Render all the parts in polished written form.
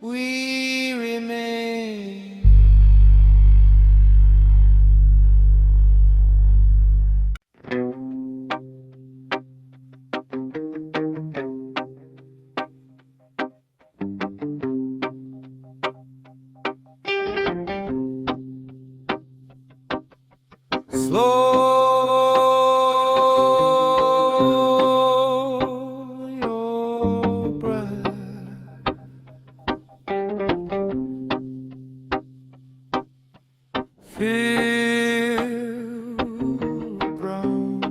we remain. Slow your breath. Feel ground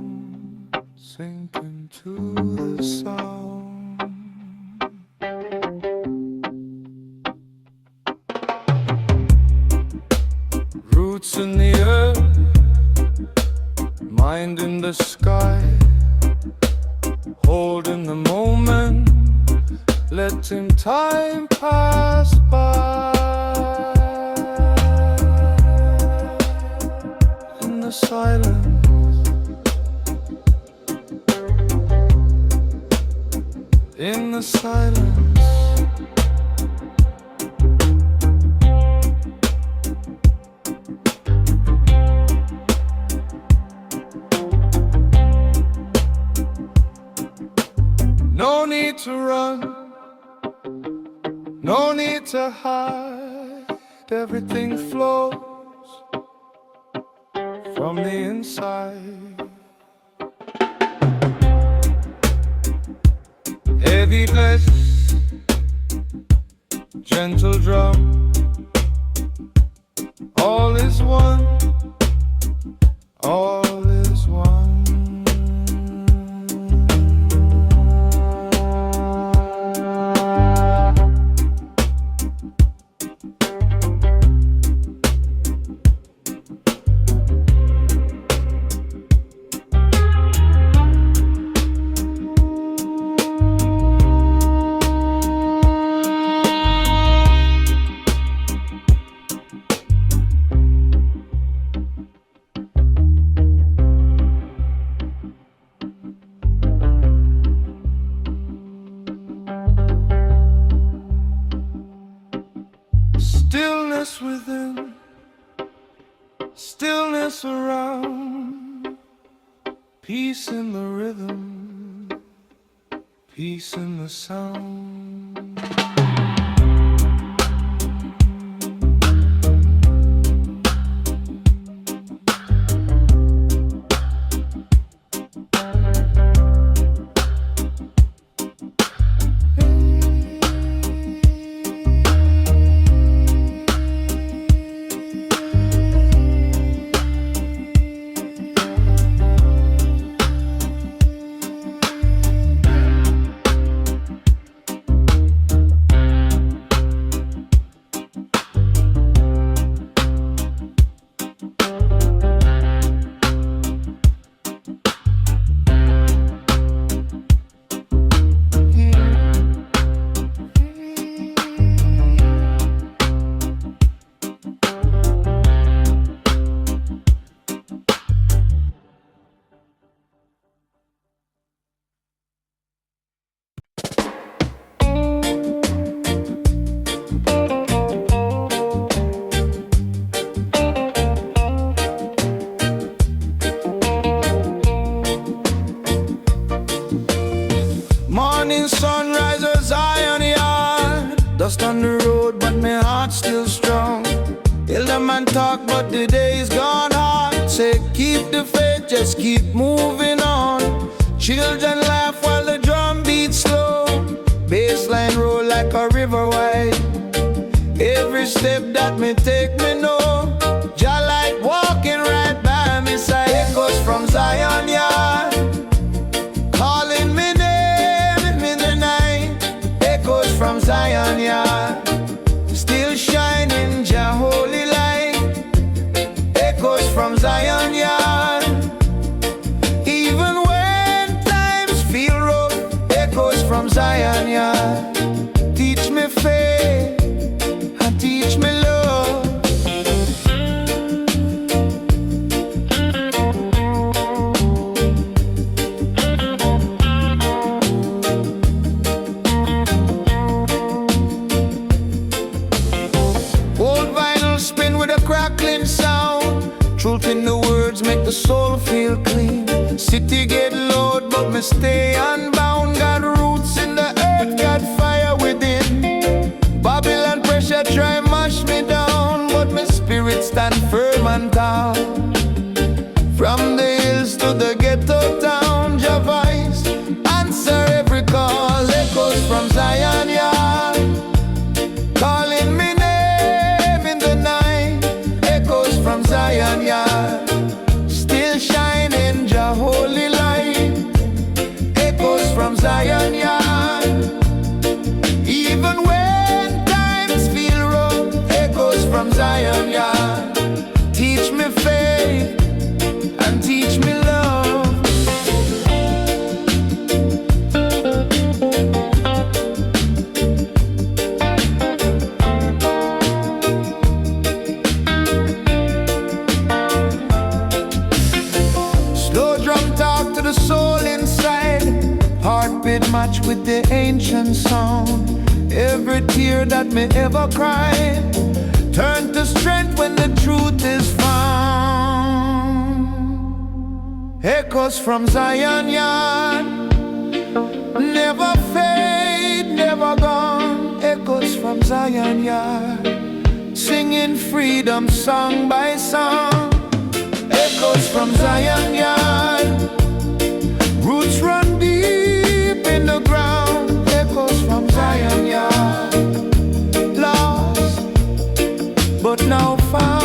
sink into the sound. Roots in the earth, mind in the sky, holding the moment, letting time pass by. In the silence, in the silence. No need to run, no need to hide. Everything flows from the inside. Heavy bass, gentle drum, all is one, all is one. Stillness within, stillness around, peace in the rhythm, peace in the sound. Morning sun rises high on the yard. Dust on the road, but my heart's still strong. Elder man talk, but the day's gone hard. Say keep the faith, just keep moving on. Children laugh while the drum beats slow. Bassline roll like a river wide. Every step that me take, me know Jah like walking right by me side. Echoes from Zion yard, calling me name in the night. Echoes from Zion yard, still shining Jah holy light. Echoes from Zion yard, even when times feel rough. Echoes from Zion yard, teach me faith and teach me love. the soul feel clean. City get loud, but me stay unbound. Got roots in the earth, got fire within. Babylon pressure try mash me down, but my spirit stand firm and calm. From the hills to the ghetto town, Jah voice answer every call. Echoes from Zion yard, calling me name in the night. Echoes from Zion yard, still shining Jah holy light. Echoes from Zion yard, even when times feel rough. Echoes from Zion yard, teach me faith and teach me love. Slow drum talk to the soul inside, heartbeat match with the ancient sound. Every tear that me ever cried turn to strength when the truth is found. Echoes from Zion yard, never fade, never gone. Echoes from Zion yard, singing freedom song by song. Echoes from Zion yard, roots run deep in the ground. Echoes from Zion yard, lost but now found.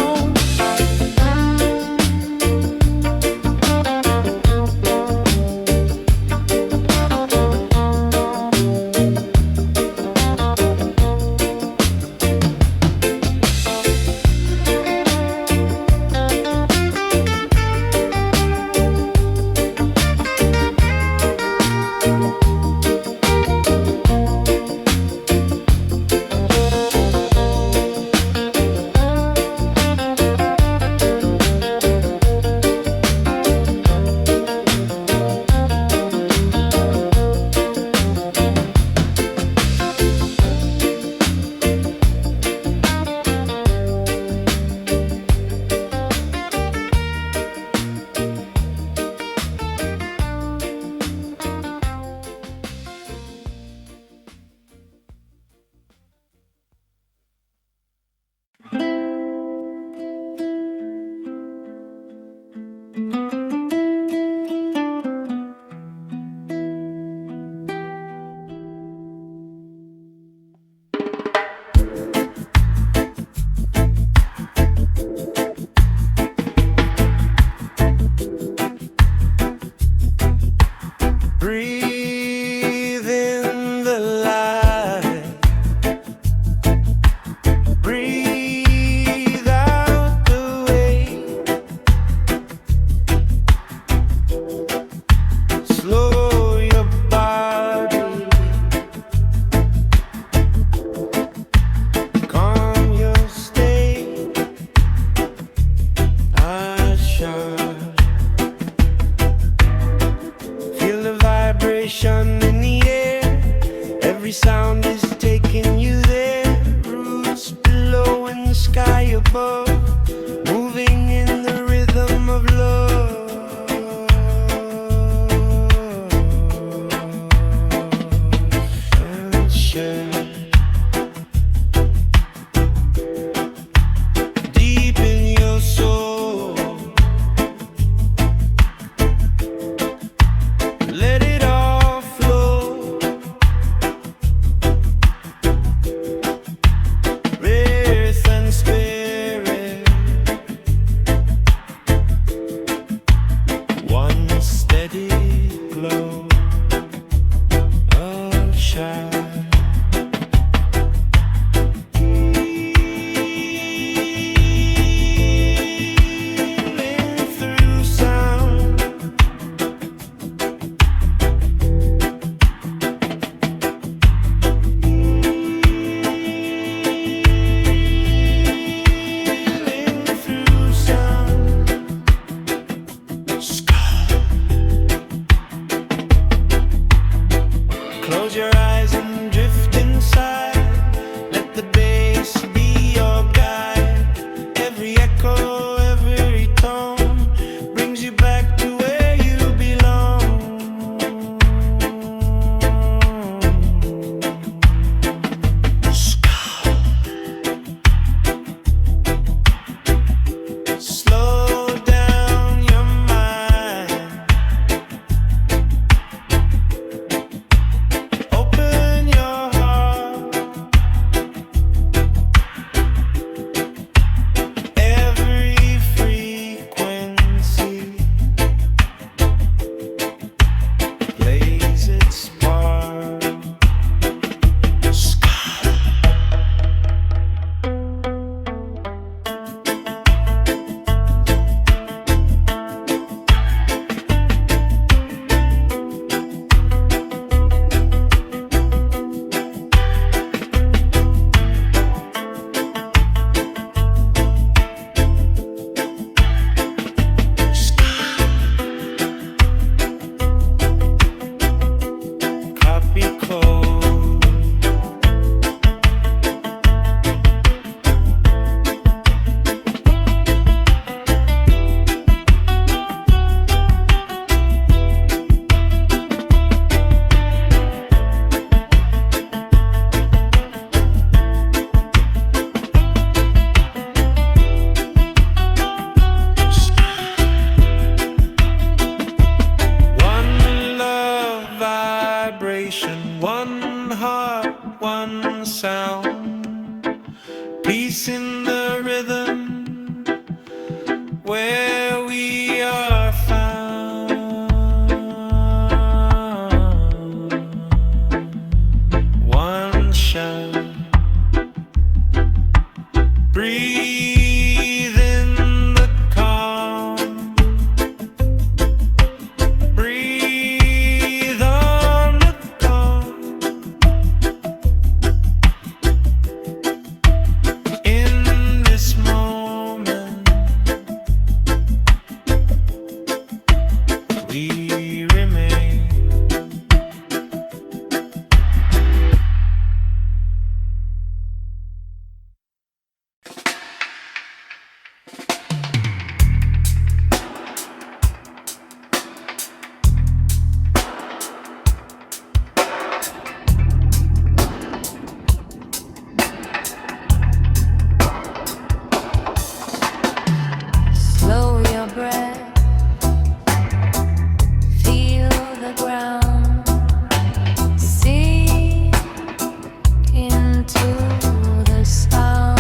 Breathe in the light, breathe out the weight. Slow your body, calm your state. Feel the vibration in the air. Every sound is taking you there. Roots below and the sky above, moving in the rhythm of love. Sunshine deep in your soul. Let it all flow. Earth and spirit peace in the rhythm where we are found. One shot, breathe in the calm, breathe on the calm. In this moment we remain. Slow your breath, feel the ground, sink into the sound.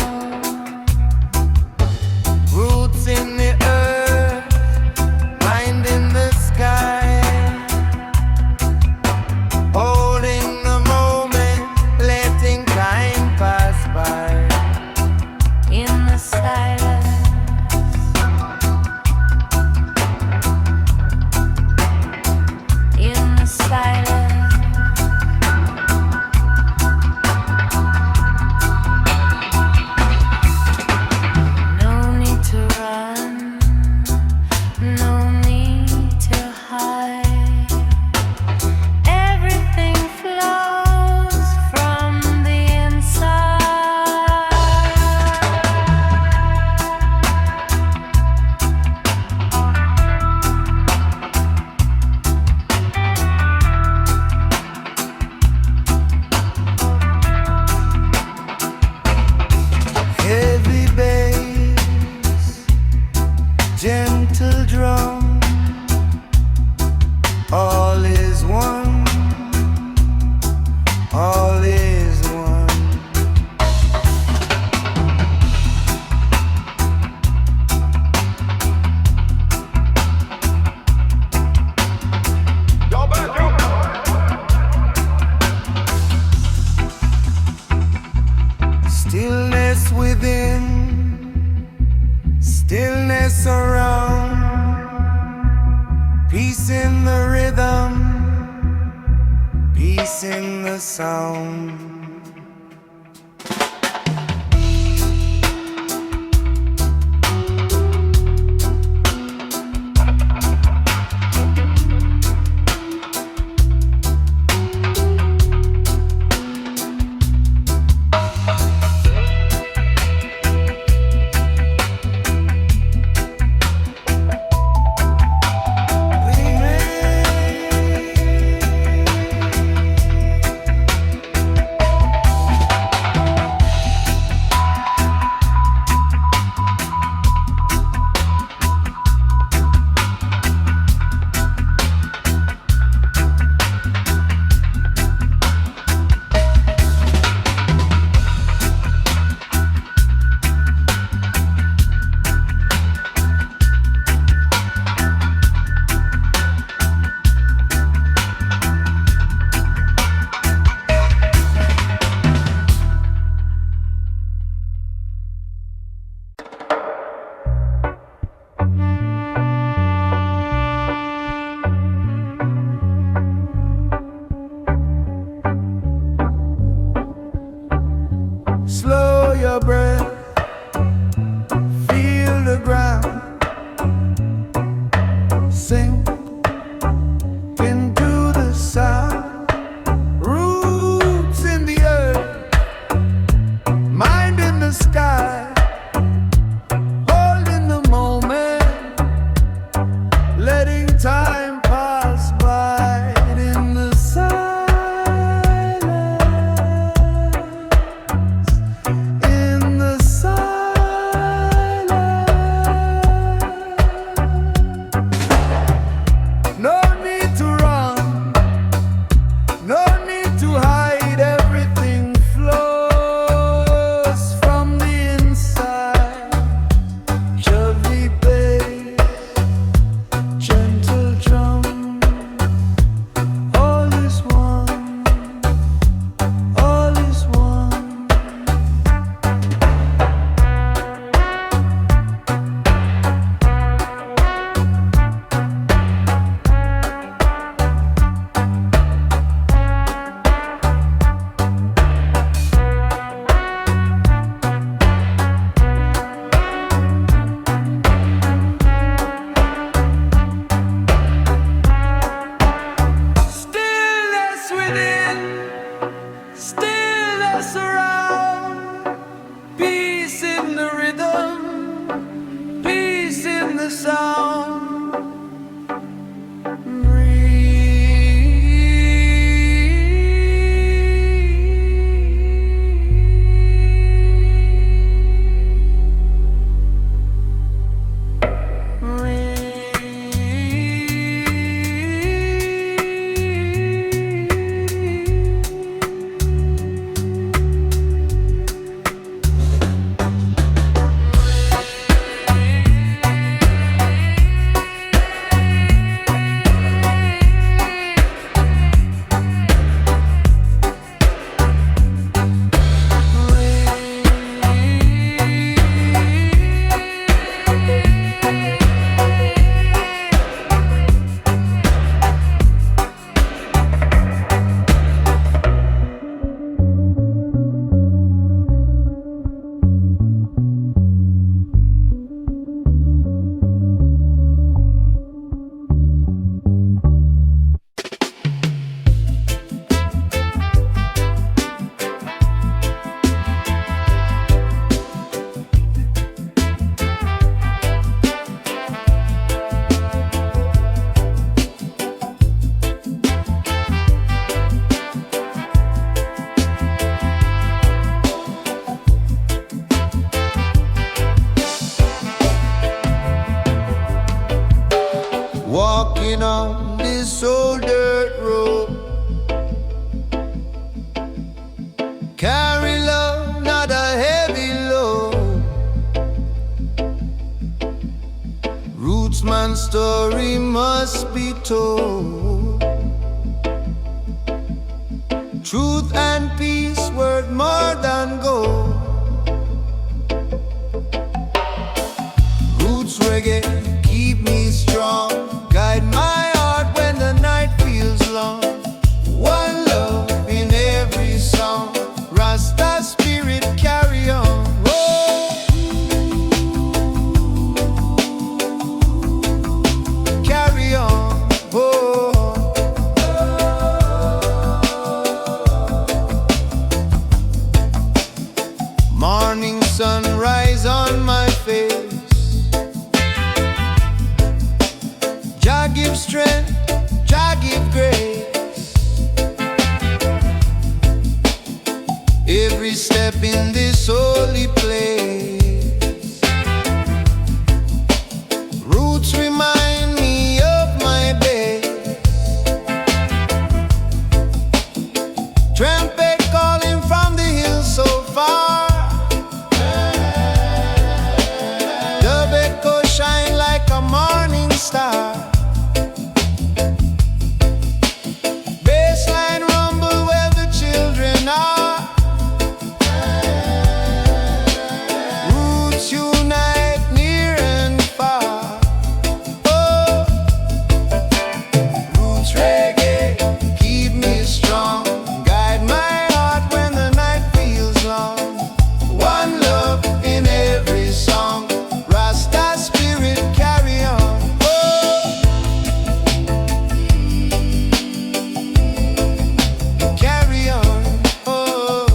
Roots in the earth, mind in the sky, holding the moment, letting time pass by. In the silence, in the silence, no need to run, no need to hide. Everything flows from the inside. Heavy bass, gentle drum, all is one, all is one. Stillness within, stillness around, peace in the rhythm, peace in the sound. Slow your breath, feel the ground, sink into the sound. Roots in the earth, mind in the sky, holding the moment, letting time pass by. In the silence, in the silence, no need to run, no need to hide. Everything flows from the walking on this old dirt road. Carry love, not a heavy load. Roots man's story must be told. Truth and peace worth more than gold. Roots reggae keep me strong, guide my heart when the night feels long. One love in every song, Rasta spirit carry on. Oh. Carry on. Oh. Morning sunrise on my face. Jah give strength, Jah give grace. Every step in this holy place. Roots remind me of my base. Trumpet calling from the hills so far. Dub echo shine like a morning star. Bassline rumble where the children are. Roots unite near and far. Oh. Roots reggae keep me strong, guide my heart when the night feels long. One love in every song, Rasta spirit carry on. Oh. Carry on. Oh.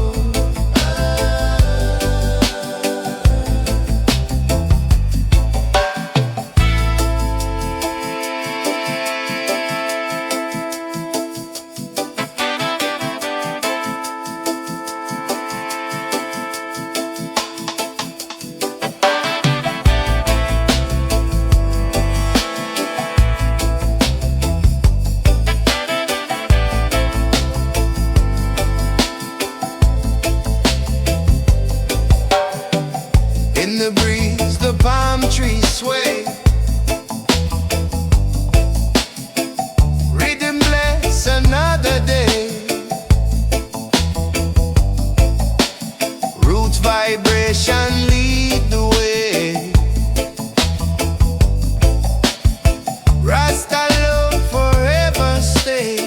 In the breeze, the palm trees sway. Riddim bless another day. Roots vibration lead the way. Rasta love forever stay.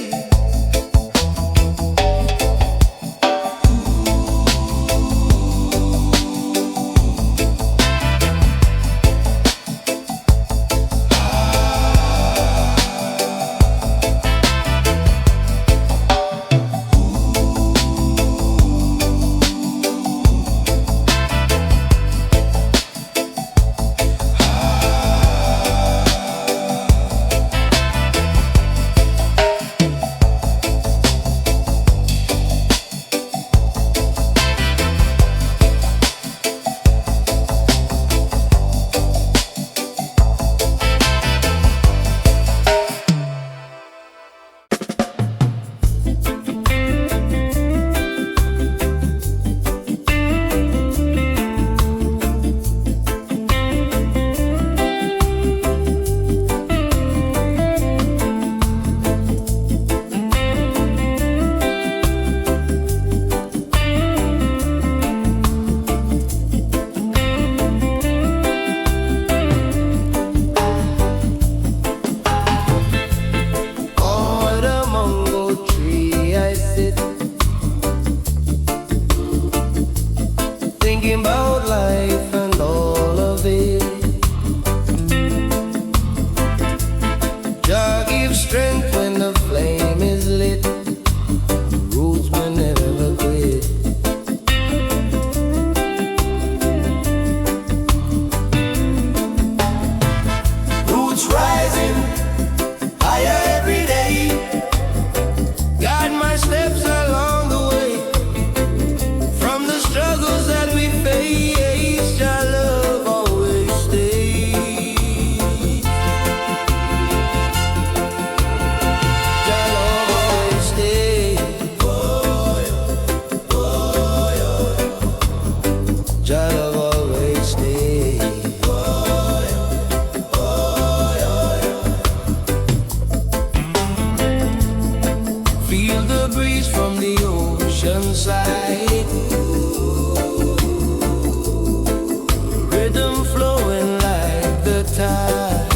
rhythm flowing like the tide.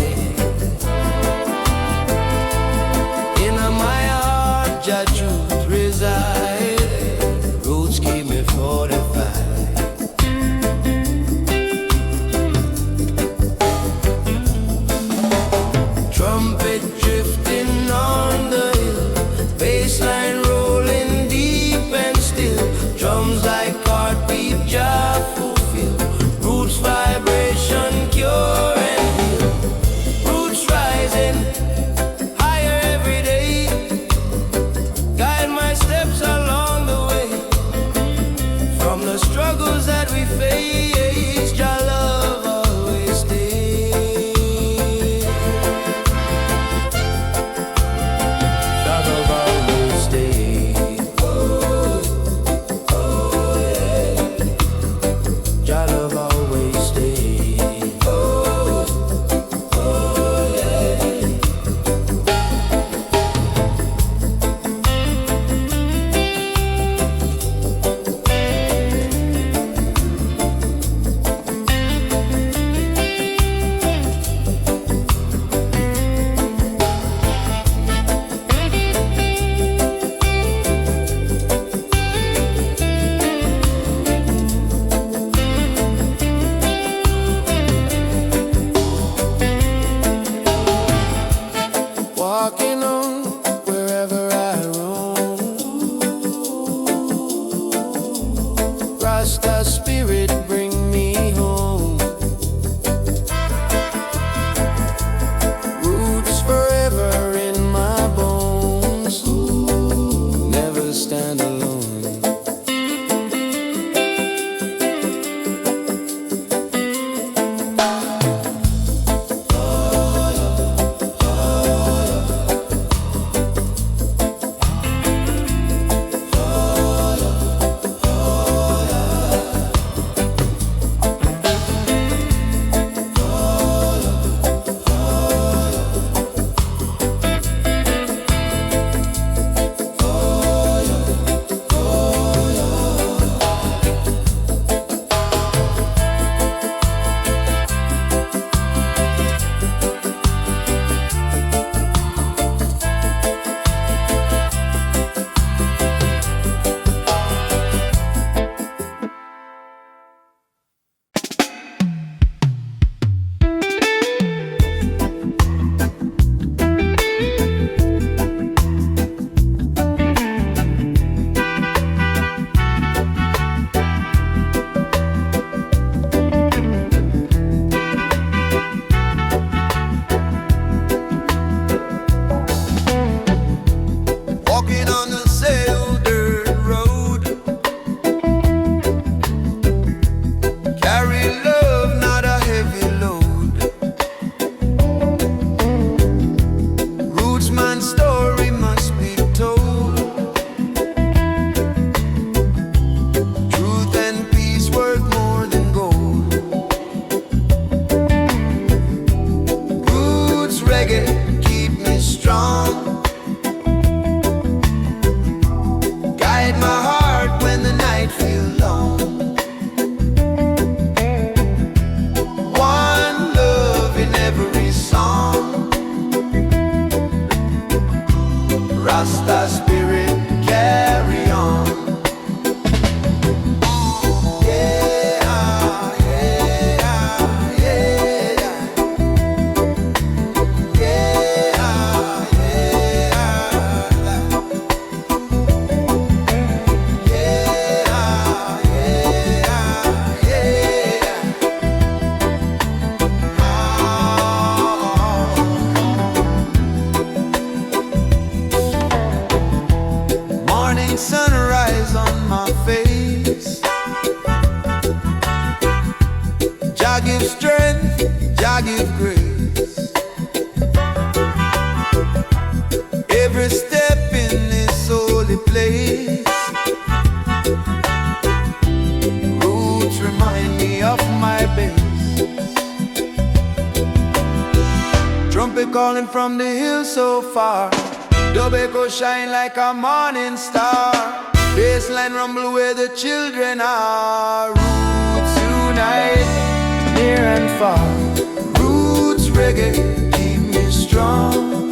In my heart, Jah truth reside. Roots keep me fortified. Trumpet drifting on the hill, bassline rolling deep and still. Drums like heartbeat, Jah fulfill. Roots vibration, cure and heal. Roots rising higher every day. Guide my steps along the way. From the struggles that we face, Jah love always stays. Jah love always stays. Jah love always stays. Walking on wherever I roam. Rasta spirit bring me home. Roots forever in my bones. Never stand alone. Walking on the sail dirt road. Carry love, not a heavy load. Rootsman's story must be told. Truth and peace worth more than gold. Roots reggae keep me strong. Guide my heart when the night feels long. One love in every song. Rasta spirit carry on. Yeah, yeah, yeah. Yeah, morning sunrise on my face. Jah give strength, Jah give grace. Every step in this holy place. Roots remind me of my base. Trumpet calling from the hill so far. Dub echo shine like a morning star. Bassline rumble where the children are. Roots unite, far. Roots reggae keep me strong.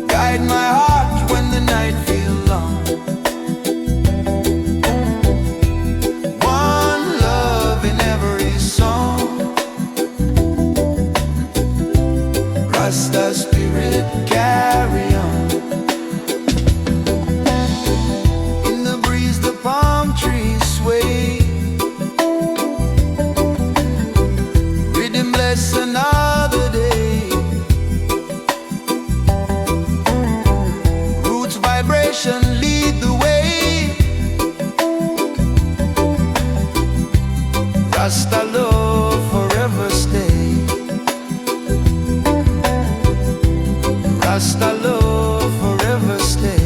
Guide my heart when the night feels long. One love in every song. Rasta spirit carry on. In the breeze the palm trees sway. Riddim bless another day. Roots vibration lead the way. Rasta love forever stay. Rasta love forever stay.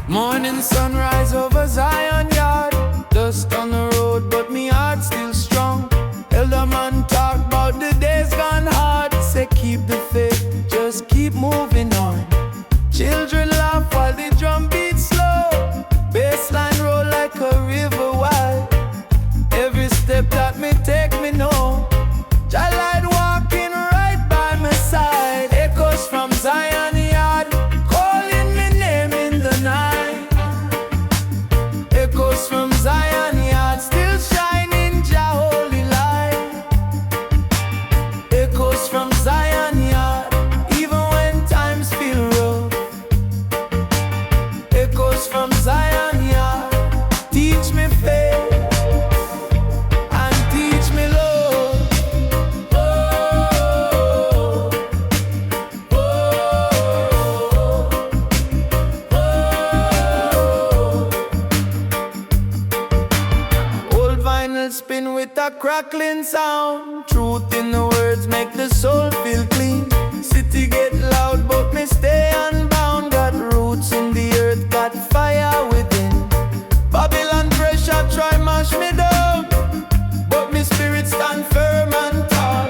Morning sunrise over Zion yard. Dust on the road but me heart still strong. Elder man talk about the days gone hard. Say keep the faith, just keep moving on. Children laugh while the drum beats slow. Bassline roll like a river wide. Every step that me take me know Jah light walking right by my side. Echoes from Zion yard calling me name in the night. Echoes from Zion yard still shining Jah holy light. Echoes from Zion yard even when times feel rough. Echoes from Zion yard teach me faith and teach me love. Oh, oh, oh. Old vinyl spin with a crackling sound. Truth in the words make the soul feel clean. City get loud but me stay unbound. Got roots in the earth, got fire within. Babylon pressure try mash me down, but me spirit stand firm and tall.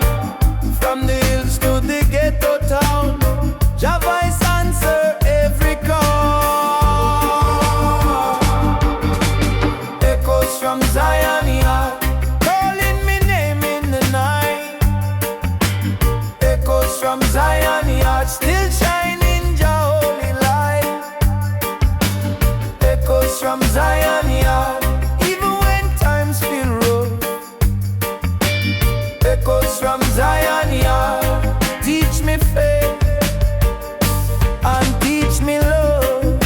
From the hills to the ghetto town, Jah voice answer every call. Echoes from Zion yard calling me name in the night. Echoes from Zion yard still shining Jah holy light. Echoes from Zion yard even when times feel rough. Echoes from Zion yard teach me faith and teach me love.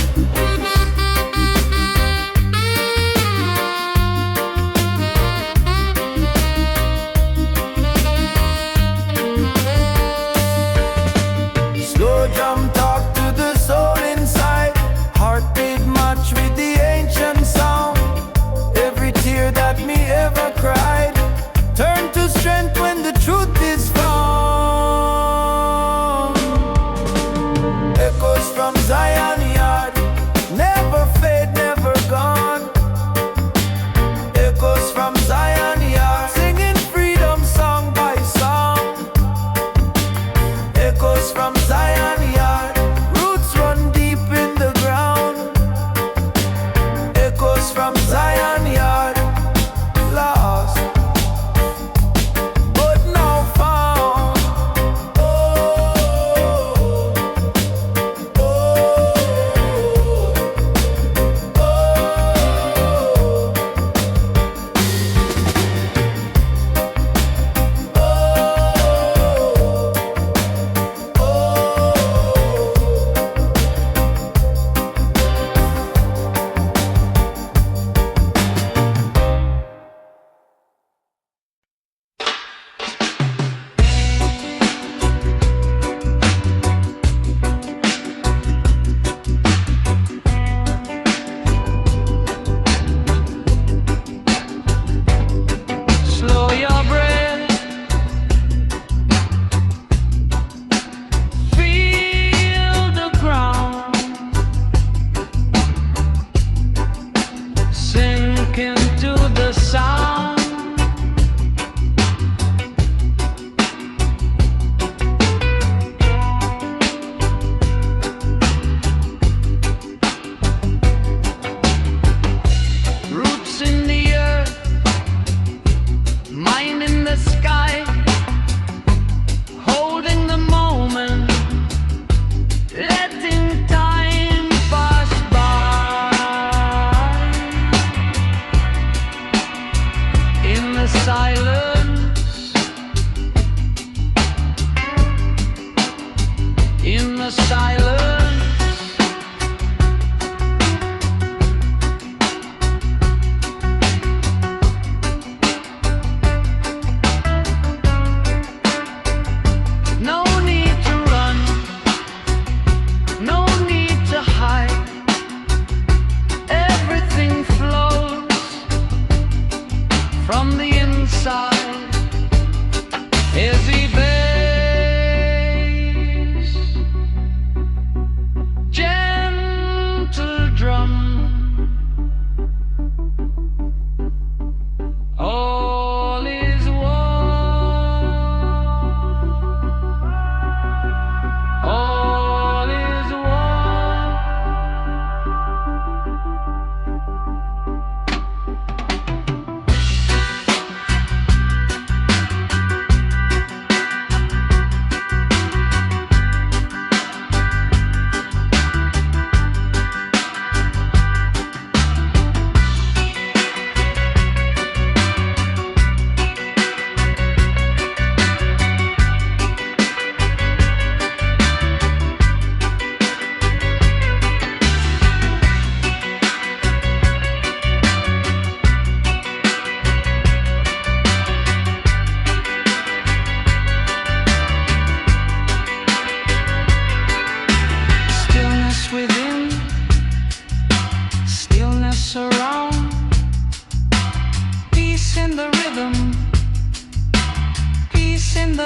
Slow jump talk to the soul inside. Heartbeat match with the ancient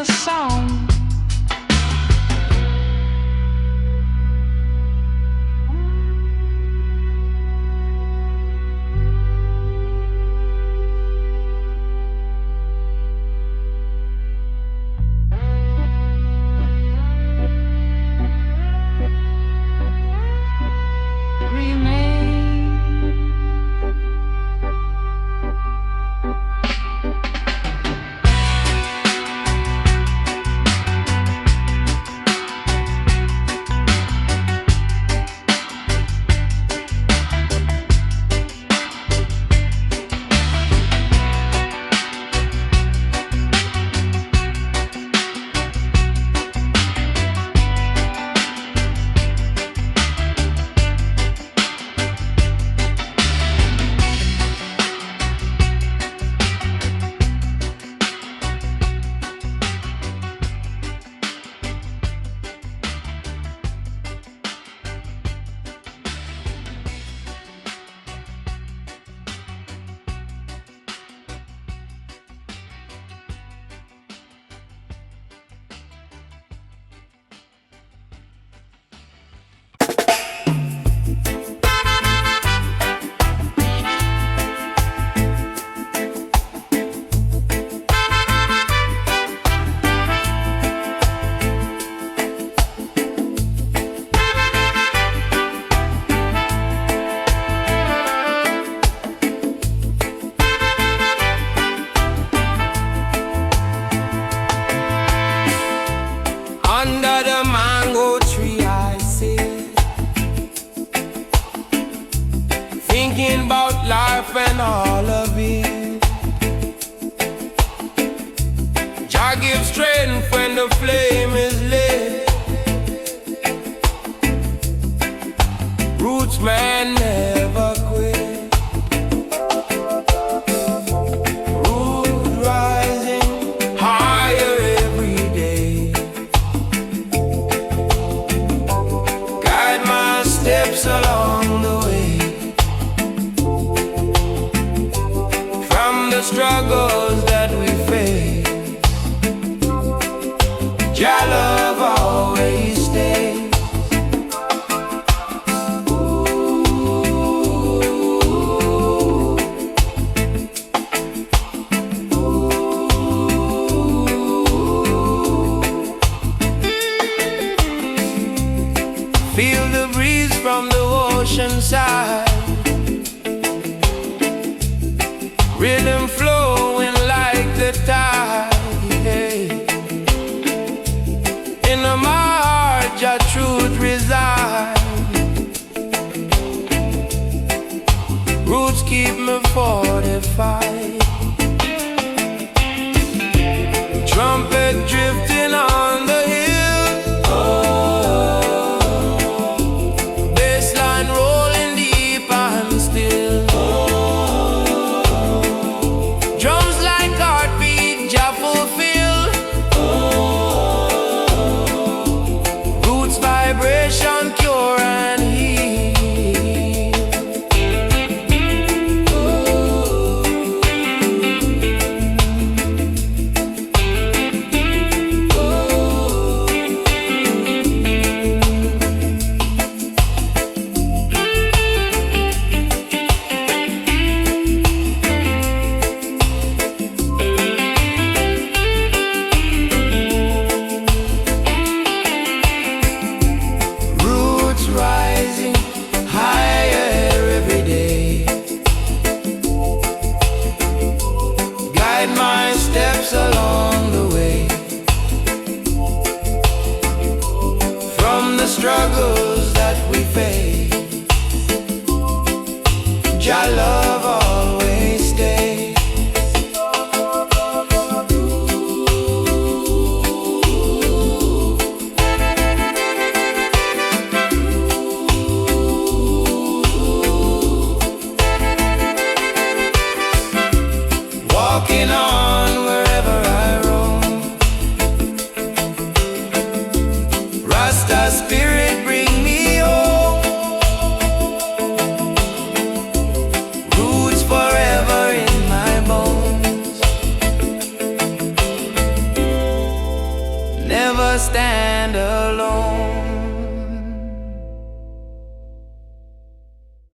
a song. Under the mango tree I sit, thinking about life and all of it. Jah gives strength when the flame is lit. Roots man never quit. Root rising higher every day. Guide my steps along the way. From the struggles that we face, Jah love always stays. Feel the breeze from the ocean side, rhythm flowing like the tide. In my heart, your truth resides. Roots keep me fortified. Trumpet drifting on the hill. Bassline rolling deep and still. Drums like heartbeat, Jah fulfill. Roots vibration cure and heal. Roots rising higher every day. Guide my steps along the way. From the struggles that we face, Jah love